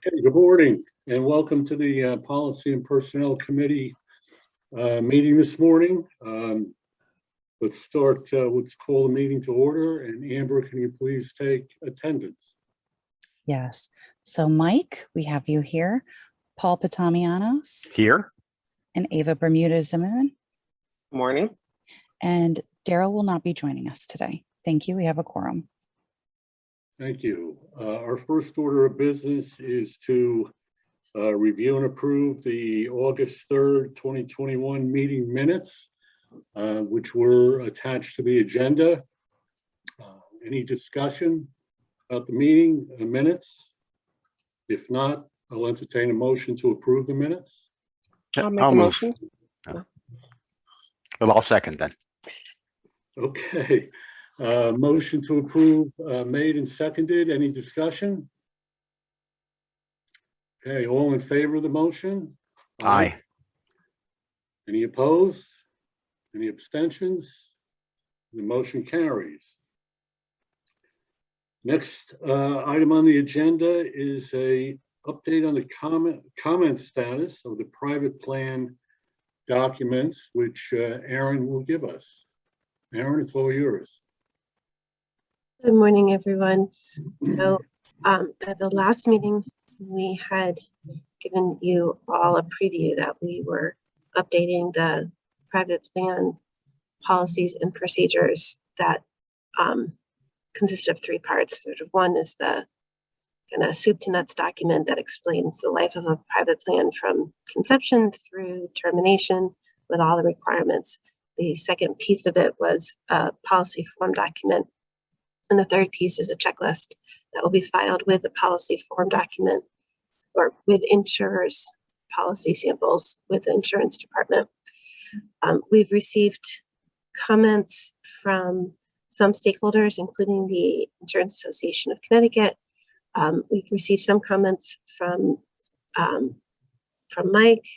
Okay, good morning and welcome to the Policy and Personnel Committee meeting this morning. Let's call the meeting to order, and Amber, can you please take attendance? Yes. So Mike, we have you here. Paul Patamianos. Here. And Ava Bermuda Zimmerman. Morning. And Daryl will not be joining us today. Thank you. We have a quorum. Thank you. Our first order of business is to review and approve the August 3rd, 2021 meeting minutes, which were attached to the agenda. Any discussion about the meeting minutes? If not, I'll entertain a motion to approve the minutes. I'll make a motion. Well, I'll second then. Okay. Motion to approve made and seconded. Any discussion? Okay, all in favor of the motion? Aye. Any opposed? Any abstentions? The motion carries. Next item on the agenda is a update on the comment status of the private plan documents, which Aaron will give us. Aaron, it's all yours. Good morning, everyone. So at the last meeting, we had given you all a preview that we were updating the private plan policies and procedures that consist of three parts. Sort of one is the kind of soup to nuts document that explains the life of a private plan from conception through termination with all the requirements. The second piece of it was a policy form document. And the third piece is a checklist that will be filed with the policy form document or with insurers' policy samples with the insurance department. We've received comments from some stakeholders, including the Insurance Association of Connecticut. We've received some comments from Mike,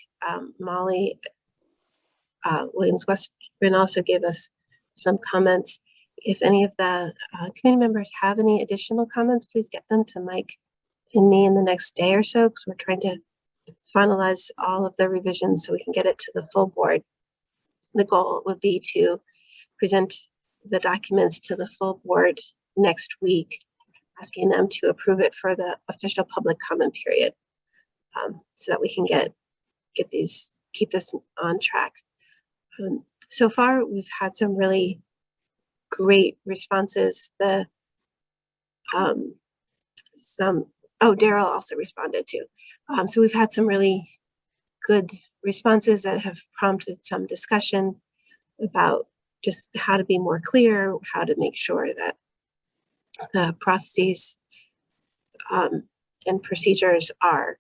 Molly, Williams-Western also gave us some comments. If any of the committee members have any additional comments, please get them to Mike and me in the next day or so, because we're trying to finalize all of the revisions so we can get it to the full board. The goal would be to present the documents to the full board next week, asking them to approve it for the official public comment period, so that we can keep this on track. So far, we've had some really great responses. Daryl also responded too. So we've had some really good responses that have prompted some discussion about just how to be more clear, how to make sure that the processes and procedures are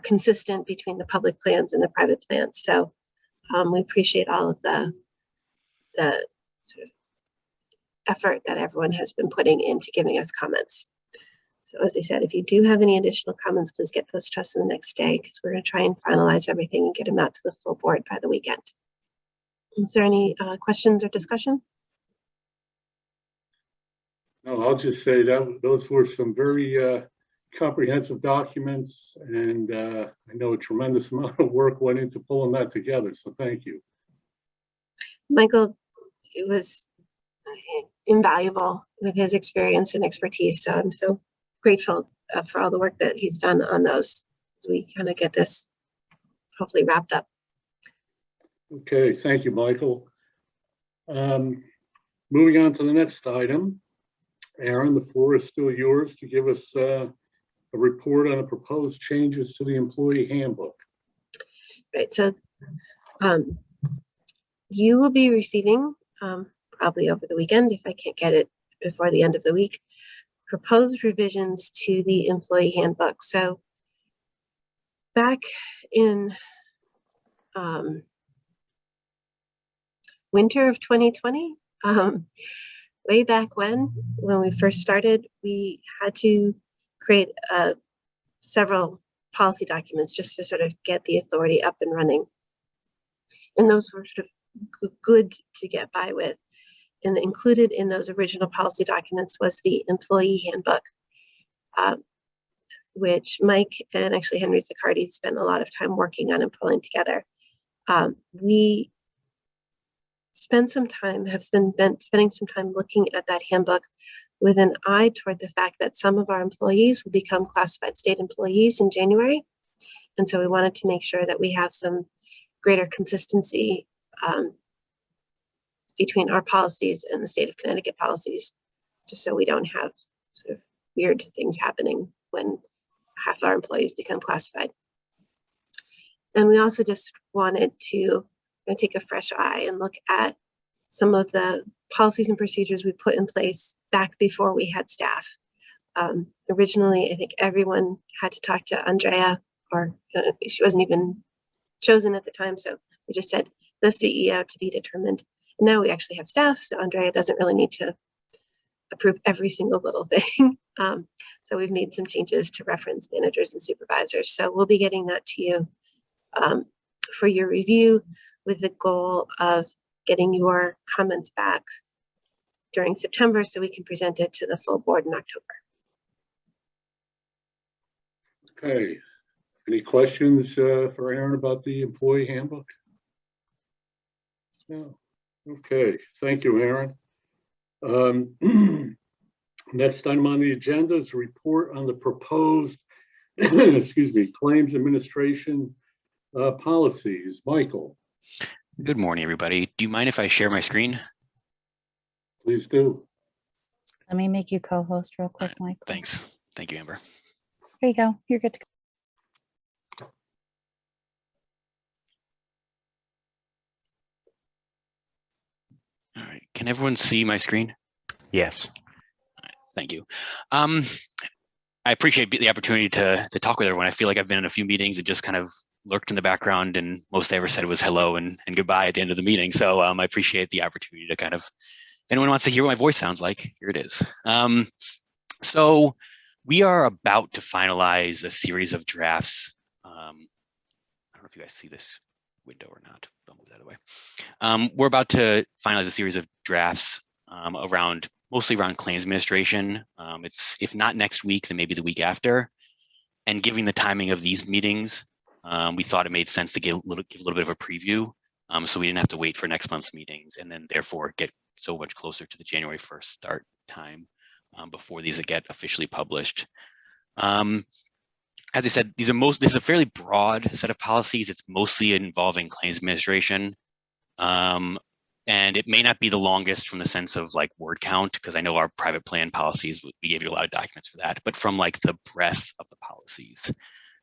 consistent between the public plans and the private plans. So we appreciate all of the sort of effort that everyone has been putting into giving us comments. So as I said, if you do have any additional comments, please get those to us in the next day, because we're going to try and finalize everything and get them out to the full board by the weekend. Is there any questions or discussion? No, I'll just say that those were some very comprehensive documents, and I know a tremendous amount of work went into pulling that together, so thank you. Michael, it was invaluable with his experience and expertise, so I'm so grateful for all the work that he's done on those, as we kind of get this hopefully wrapped up. Okay, thank you, Michael. Moving on to the next item. Aaron, the floor is still yours to give us a report on the proposed changes to the employee handbook. Right, so you will be receiving, probably over the weekend, if I can't get it before the end of the week, proposed revisions to the employee handbook. So back in winter of 2020, way back when we first started, we had to create several policy documents just to sort of get the authority up and running. And those were sort of good to get by with. And included in those original policy documents was the employee handbook. which Mike and actually Henry Zaccardi spent a lot of time working on and pulling together. We spend some time, have been spending some time looking at that handbook with an eye toward the fact that some of our employees will become classified state employees in January. And so we wanted to make sure that we have some greater consistency between our policies and the state of Connecticut policies, just so we don't have sort of weird things happening when half our employees become classified. And we also just wanted to take a fresh eye and look at some of the policies and procedures we put in place back before we had staff. Originally, I think everyone had to talk to Andrea, or she wasn't even chosen at the time. So we just said the CEO to be determined. And now we actually have staff, so Andrea doesn't really need to approve every single little thing. So we've made some changes to reference managers and supervisors. So we'll be getting that to you for your review, with the goal of getting your comments back during September so we can present it to the full board in October. Okay. Any questions for Aaron about the employee handbook? No. Okay. Thank you, Aaron. Next item on the agenda is a report on the proposed, excuse me, claims administration policies. Michael, Good morning, everybody. Do you mind if I share my screen? please do. Let me make you co-host real quick, Mike. Thanks. Thank you, Amber. There you go. You're good to go. All right. Can everyone see my screen? Yes. All right, thank you. I appreciate the opportunity to talk with everyone. I feel like I've been in a few meetings and just kind of lurked in the background, and most I ever said was hello and goodbye at the end of the meeting. So I appreciate the opportunity to kind of, if anyone wants to hear what my voice sounds like, here it is. So we are about to finalize a series of drafts. I don't know if you guys see this window or not. I'll move that away. We're about to finalize a series of drafts mostly around claims administration. It's, if not next week, then maybe the week after. And given the timing of these meetings, we thought it made sense to give a little bit of a preview, so we didn't have to wait for next month's meetings and then therefore get so much closer to the January 1st start time before these get officially published. As I said, this is a fairly broad set of policies. It's mostly involving claims administration. And it may not be the longest from the sense of like word count, because I know our private plan policies, we gave you a lot of documents for that, but from like the breadth of the policies.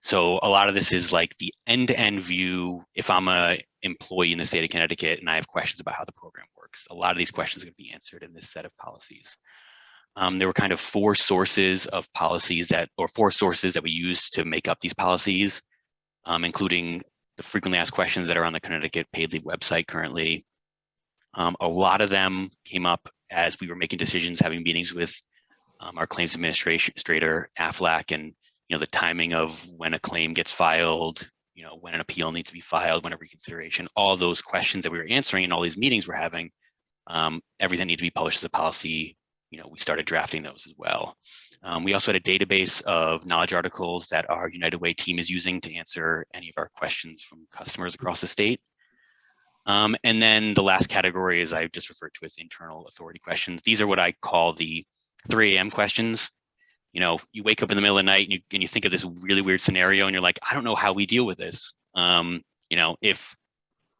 So a lot of this is like the end-to-end view. If I'm an employee in the state of Connecticut and I have questions about how the program works, a lot of these questions are going to be answered in this set of policies. There were kind of four sources of policies that we used to make up these policies, including the frequently asked questions that are on the Connecticut paid leave website currently. A lot of them came up as we were making decisions, having meetings with our claims administrator, AFLAC, and the timing of when a claim gets filed, when an appeal needs to be filed, when a reconsideration, all those questions that we were answering in all these meetings we're having, everything needed to be published as a policy. We started drafting those as well. We also had a database of knowledge articles that our United Way team is using to answer any of our questions from customers across the state. And then the last category is I just referred to as internal authority questions. These are what I call the 3 a.m. questions. You wake up in the middle of the night and you think of this really weird scenario and you're like, I don't know how we deal with this. If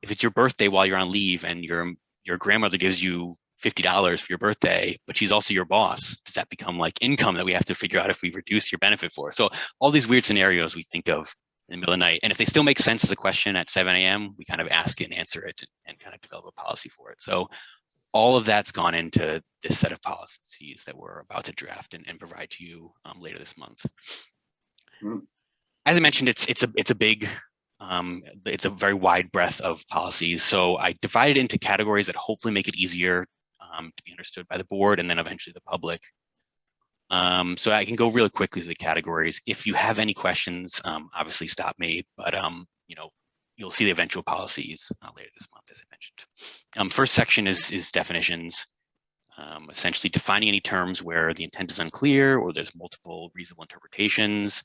it's your birthday while you're on leave and your grandmother gives you $50 for your birthday, but she's also your boss, does that become like income that we have to figure out if we reduce your benefit for? So all these weird scenarios we think of in the middle of the night. And if they still make sense as a question at 7 a.m., we kind of ask it and answer it and kind of develop a policy for it. So all of that's gone into this set of policies that we're about to draft and provide to you later this month. As I mentioned, it's a big, it's a very wide breadth of policies. So I divided into categories that hopefully make it easier to be understood by the board and then eventually the public. So I can go really quickly through the categories. If you have any questions, obviously stop me, but you'll see the eventual policies later this month, as I mentioned. First section is definitions. essentially defining any terms where the intent is unclear or there's multiple reasonable interpretations,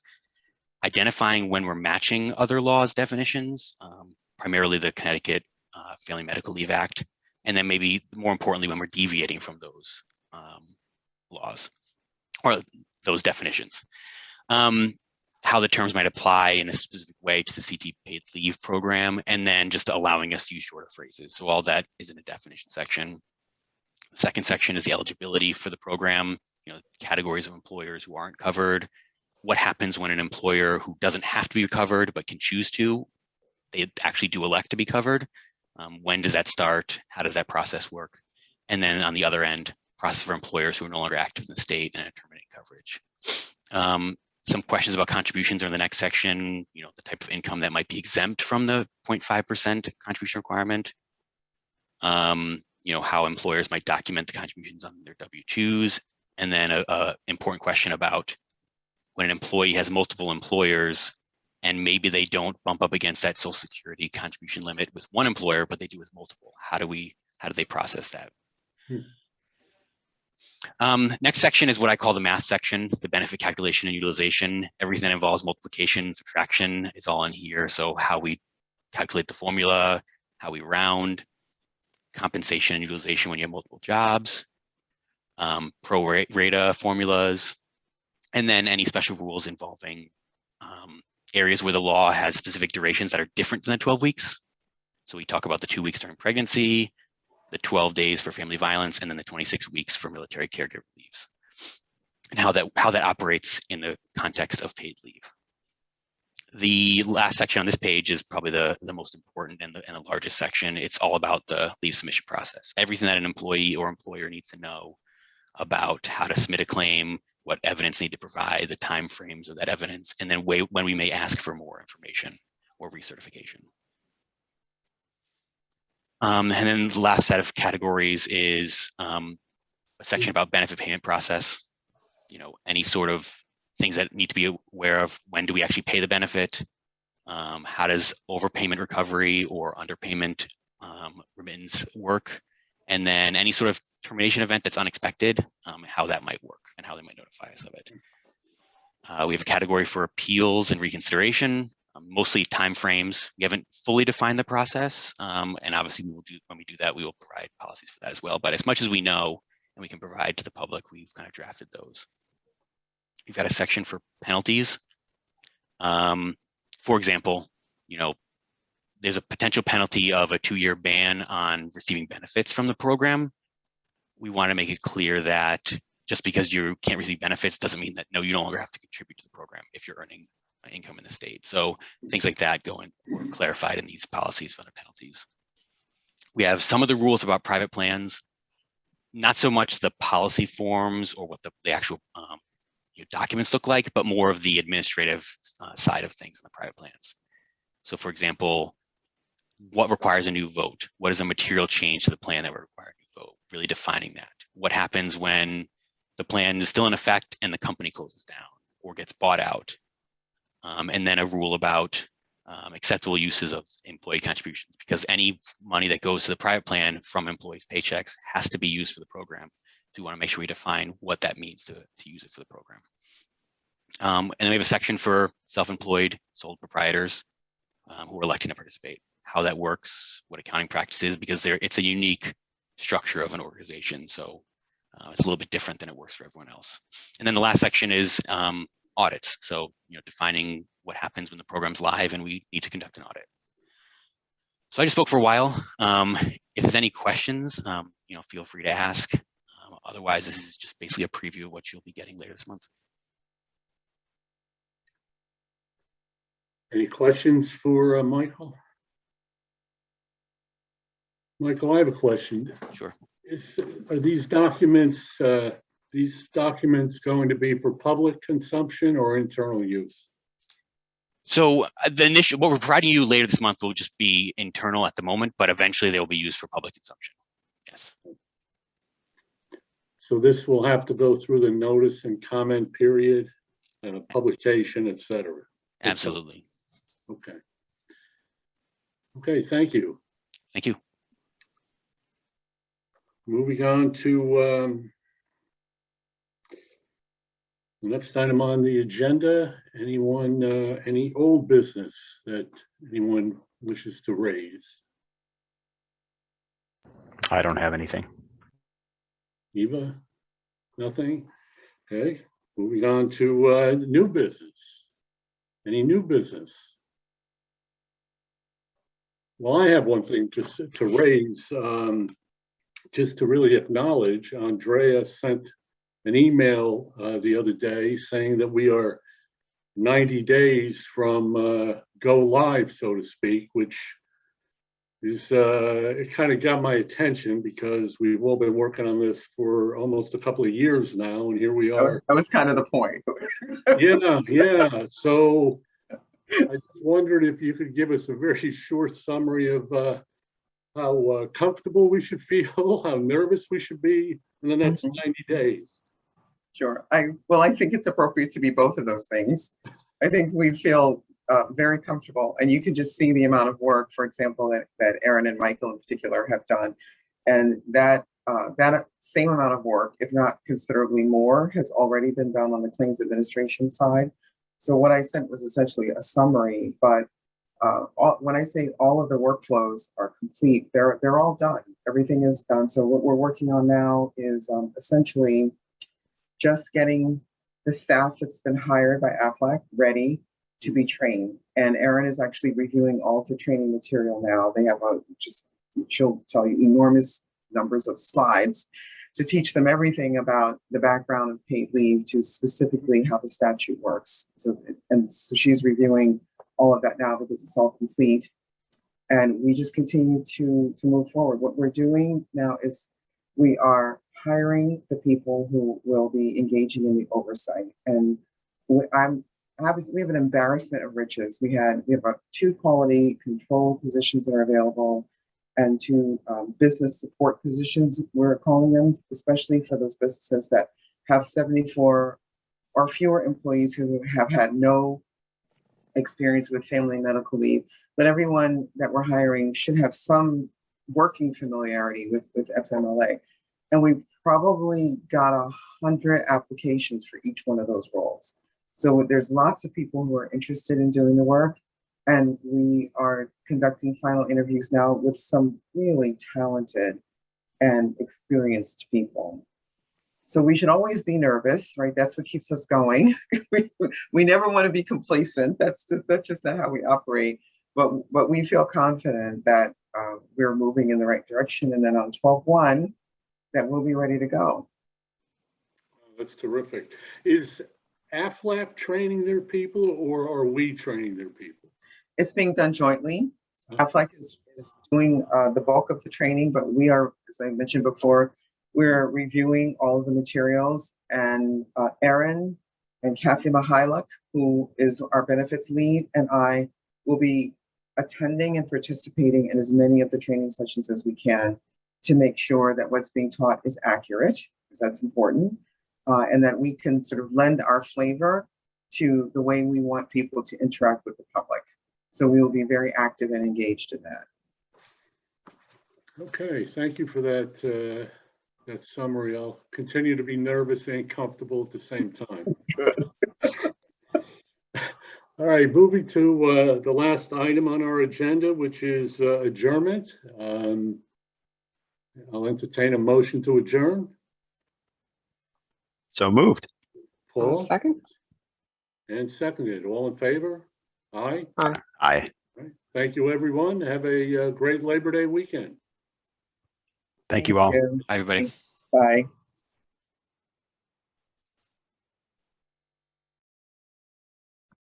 identifying when we're matching other laws definitions, primarily the Connecticut Family Medical Leave Act, and then maybe more importantly, when we're deviating from those laws or those definitions. How the terms might apply in a specific way to the CT paid leave program, and then just allowing us to use shorter phrases. So all that is in the definition section. The second section is the eligibility for the program, categories of employers who aren't covered, what happens when an employer who doesn't have to be covered but can choose to, they actually do elect to be covered. When does that start? How does that process work? And then on the other end, process for employers who are no longer active in the state and terminate coverage. Some questions about contributions are in the next section, the type of income that might be exempt from the 0.5% contribution requirement. How employers might document the contributions on their W-2s. And then a important question about when an employee has multiple employers and maybe they don't bump up against that Social Security contribution limit with one employer, but they do with multiple. How do they process that? Next section is what I call the math section, the benefit calculation and utilization. Everything that involves multiplication, subtraction is all in here. So how we calculate the formula, how we round, compensation and utilization when you have multiple jobs, pro rata formulas, and then any special rules involving areas where the law has specific durations that are different than the 12 weeks. So we talk about the 2 weeks during pregnancy, the 12 days for family violence, and then the 26 weeks for military caregiver leaves, and how that operates in the context of paid leave. The last section on this page is probably the most important and the largest section. It's all about the leave submission process. Everything that an employee or employer needs to know about how to submit a claim, what evidence need to provide, the time frames of that evidence, and then when we may ask for more information or recertification. And then the last set of categories is a section about benefit payment process. Any sort of things that need to be aware of. When do we actually pay the benefit? How does overpayment recovery or underpayment remittance work? And then any sort of termination event that's unexpected, how that might work and how they might notify us of it. We have a category for appeals and reconsideration, mostly timeframes. We haven't fully defined the process, and obviously when we do that, we will provide policies for that as well. But as much as we know and we can provide to the public, we've kind of drafted those. We've got a section for penalties. For example, there's a potential penalty of a 2-year ban on receiving benefits from the program. We want to make it clear that just because you can't receive benefits doesn't mean that you no longer have to contribute to the program if you're earning income in the state. So things like that go in or clarified in these policies under penalties. We have some of the rules about private plans, not so much the policy forms or what the actual documents look like, but more of the administrative side of things in the private plans. So for example, what requires a new vote? What is a material change to the plan that would require a new vote? Really defining that. What happens when the plan is still in effect and the company closes down or gets bought out? And then a rule about acceptable uses of employee contributions, because any money that goes to the private plan from employees' paychecks has to be used for the program. So we want to make sure we define what that means to use it for the program. And then we have a section for self-employed sole proprietors who are electing to participate, how that works, what accounting practices, because it's a unique structure of an organization. So it's a little bit different than it works for everyone else. And then the last section is audits. So, defining what happens when the program's live and we need to conduct an audit. So I just spoke for a while. If there's any questions, feel free to ask. Otherwise, this is just basically a preview of what you'll be getting later this month. Any questions for Michael? Michael, I have a question. Sure. Are these documents going to be for public consumption or internal use? So what we're providing you later this month will just be internal at the moment, but eventually they will be used for public consumption. Yes. So this will have to go through the notice and comment period and a publication, et cetera. Absolutely. Okay. Okay, thank you. Thank you. moving on to the next item on the agenda. Anyone, any old business that anyone wishes to raise? I don't have anything. Eva? Nothing? Okay, moving on to new business. Any new business? Well, I have one thing just to raise, just to really acknowledge. Andrea sent an email the other day saying that we are 90 days from go live, so to speak, which is, it kind of got my attention because we've all been working on this for almost a couple of years now, and here we are. That was kind of the point. Yeah. So I just wondered if you could give us a very short summary of how comfortable we should feel, how nervous we should be in the next 90 days. Sure. I think it's appropriate to be both of those things. I think we feel very comfortable, and you can just see the amount of work, for example, that Erin and Michael in particular have done, and that same amount of work, if not considerably more, has already been done on the claims administration side. So what I sent was essentially a summary, but when I say all of the workflows are complete, they're all done. Everything is done. So what we're working on now is essentially just getting the staff that's been hired by AFLAC ready to be trained. And Erin is actually reviewing all of the training material now. They have she'll tell you, enormous numbers of slides to teach them everything about the background of paid leave to specifically how the statute works. So she's reviewing all of that now because it's all complete. And we just continue to move forward. What we're doing now is we are hiring the people who will be engaging in the oversight. And we have an embarrassment of riches. We have about 2 quality control positions that are available and 2 business support positions, we're calling them, especially for those businesses that have 74 or fewer employees who have had no experience with family medical leave. But everyone that we're hiring should have some working familiarity with FMLA. And we probably got 100 applications for each one of those roles. So there's lots of people who are interested in doing the work. And we are conducting final interviews now with some really talented and experienced people. So we should always be nervous, right? That's what keeps us going. We never want to be complacent. That's just not how we operate. But we feel confident that we're moving in the right direction. And then on 12/1, that we'll be ready to go. That's terrific. Is AFLAC training their people, or are we training their people? It's being done jointly. AFLAC is doing the bulk of the training, but we are, as I mentioned before, we're reviewing all of the materials, and Erin and Kathy Mihailuk, who is our benefits lead, and I will be attending and participating in as many of the training sessions as we can to make sure that what's being taught is accurate, because that's important, and that we can sort of lend our flavor to the way we want people to interact with the public. So we will be very active and engaged in that. Okay, thank you for that that summary. I'll continue to be nervous and comfortable at the same time. All right, moving to the last item on our agenda, which is adjournment. I'll entertain a motion to adjourn. So moved. Paul? Second. And seconded. All in favor? Aye. Aye. All right. Thank you, everyone. Have a great Labor Day weekend. Thank you all. you. Everybody. Thanks. Bye.